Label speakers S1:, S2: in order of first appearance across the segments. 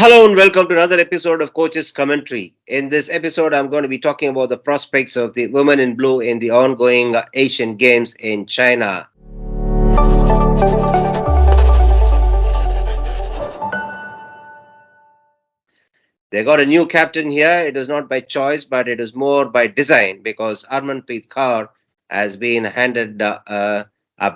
S1: Hello and welcome to another episode of Coach's Commentary. In this episode, I'm going to be talking about the prospects of the women in blue in the ongoing Asian Games in China. They got a new captain here. It is not by choice, but it is more by design because Harmanpreet Kaur has been handed a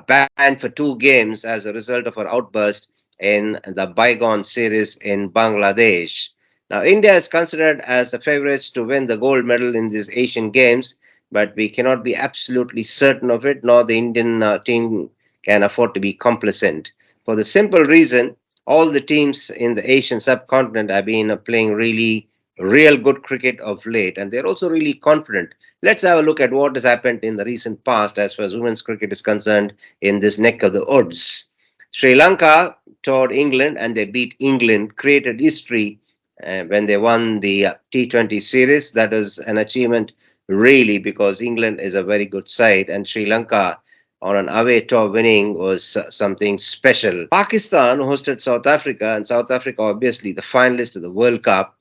S1: ban for 2 games as a result of her outburst in the bygone series in Bangladesh. Now, India is considered as the favorites to win the gold medal in these Asian Games, but we cannot be absolutely certain of it, nor the Indian team can afford to be complacent. For the simple reason all the teams in the Asian subcontinent have been playing really real good cricket of late, and they're also really confident. Let's have a look at what has happened in the recent past as far as women's cricket is concerned in this neck of the woods. Sri Lanka toured England and they beat England, created history when they won the T20 series. That is an achievement really because England is a very good side and Sri Lanka on an away tour winning was something special. Pakistan hosted South Africa, and South Africa, obviously, the finalist of the World Cup,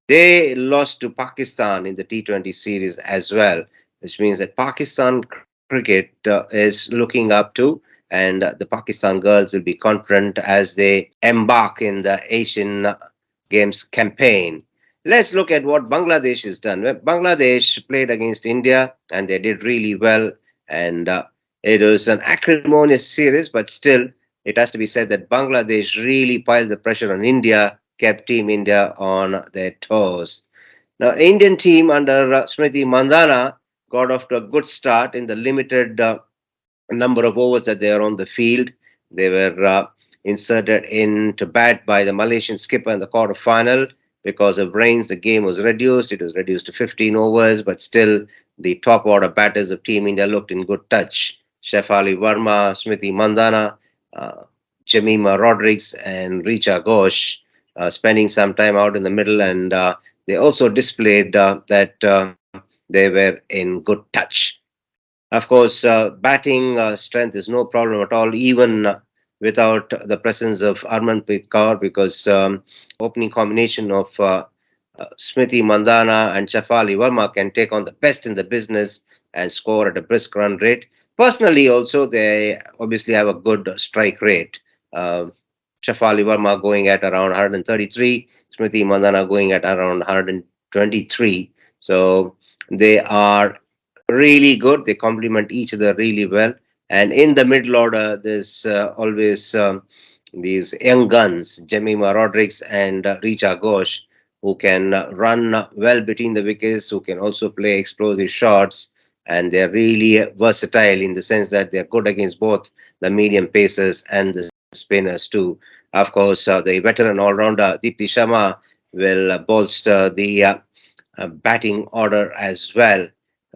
S1: they lost to Pakistan in the T20 series as well, which means that Pakistan cricket is looking up to, and the Pakistan girls will be confident as they embark in the Asian Games campaign. Let's look at what Bangladesh has done. Well, Bangladesh played against India and they did really well. And it was an acrimonious series, but still, it has to be said that Bangladesh really piled the pressure on India, kept Team India on their toes. Now, Indian team under Smriti Mandhana got off to a good start in the limited number of overs that they are on the field. They were inserted in to bat by the Malaysian skipper in the quarterfinal. Because of rains, the game was reduced. It was reduced to 15 overs, but still, the top order batters of Team India looked in good touch. Shefali Verma, Smriti Mandhana, uh, Jemima Rodriguez, and Richa Ghosh spending some time out in the middle, and they also displayed that they were in good touch. Of course, batting strength is no problem at all, even without the presence of Harmanpreet Kaur, because opening combination of Smriti Mandhana and Shafali Verma can take on the best in the business and score at a brisk run rate. Personally, also, they obviously have a good strike rate. Uh, Shafali Verma going at around 133, Smriti Mandhana going at around 123. So they are really good. They complement each other really well. And in the middle order, there's always these young guns, Jemima Rodriguez and Richa Ghosh, who can run well between the wickets, who can also play explosive shots. And they're really versatile in the sense that they're good against both the medium pacers and the spinners too. Of course, the veteran all-rounder Deepti Sharma will bolster the batting order as well.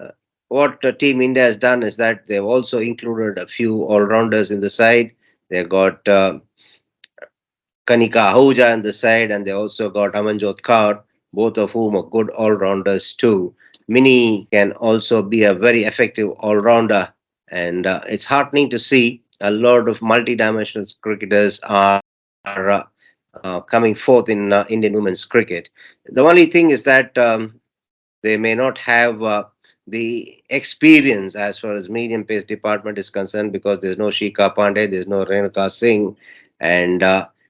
S1: Uh, what Team India has done is that they've also included a few all rounders in the side. They've got Kanika Ahuja on the side, and they also got Amanjot Kaur, both of whom are good all rounders too. Mini can also be a very effective all rounder, and it's heartening to see a lot of multi-dimensional cricketers are coming forth in Indian women's cricket. The only thing is that they may not have the experience as far as medium pace department is concerned because there's no Shika Pandey, there's no Renuka Singh, and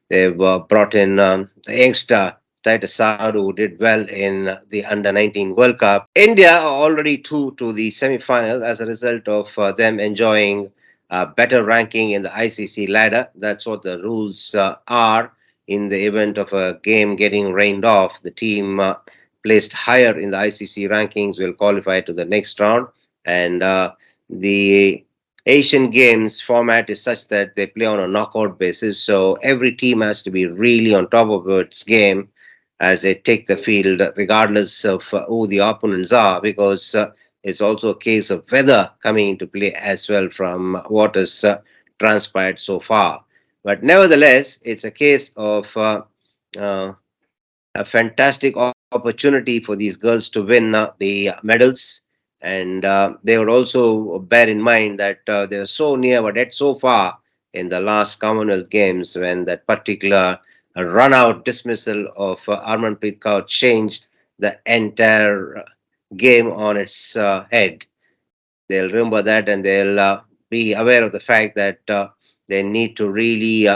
S1: they've brought in the youngster Titus Sadhu who did well in the under 19 World Cup. India are already through to the semi final as a result of them enjoying a better ranking in the ICC ladder. That's what the rules are. In the event of a game getting rained off, the team placed higher in the ICC rankings will qualify to the next round. And the Asian Games format is such that they play on a knockout basis. So every team has to be really on top of its game as they take the field, regardless of who the opponents are, because it's also a case of weather coming into play as well from what has transpired so far. But nevertheless, it's a case of uh, a fantastic opportunity for these girls to win the medals. And they would also bear in mind that they were so near, but yet so far in the last Commonwealth Games when that particular run out dismissal of Harmanpreet Kaur changed the entire game on its head. They'll remember that, and they'll be aware of the fact that they need to really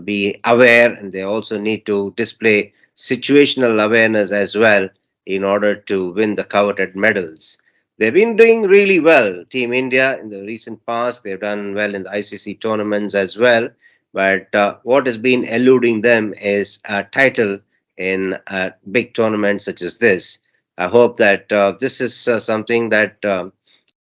S1: be aware, and they also need to display situational awareness as well in order to win the coveted medals. They've been doing really well, Team India, in the recent past. They've done well in the ICC tournaments as well. But what has been eluding them is a title in a big tournament such as this. I hope that this is something that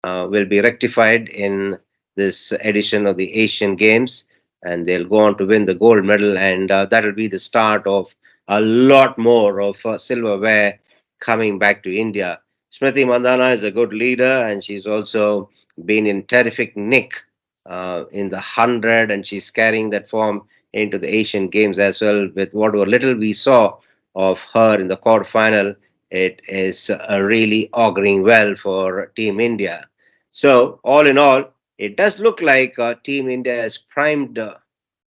S1: will be rectified in this edition of the Asian Games, and they'll go on to win the gold medal, and that will be the start of a lot more of silverware coming back to India. Smriti Mandana is a good leader, and she's also been in terrific nick in the 100, and she's carrying that form into the Asian Games as well. With whatever little we saw of her in the quarterfinal, it is really auguring well for Team India. So, all in all, it does look like Team India is primed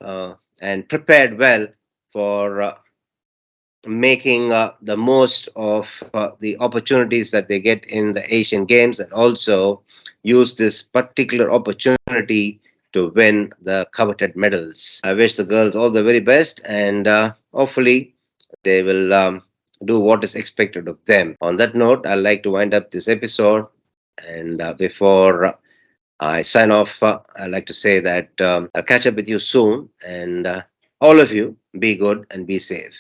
S1: and prepared well for making the most of the opportunities that they get in the Asian Games, and also use this particular opportunity to win the coveted medals. I wish the girls all the very best, and hopefully they will do what is expected of them. On that note, I'd like to wind up this episode. And before I sign off, I'd like to say that I'll catch up with you soon. And all of you, be good and be safe.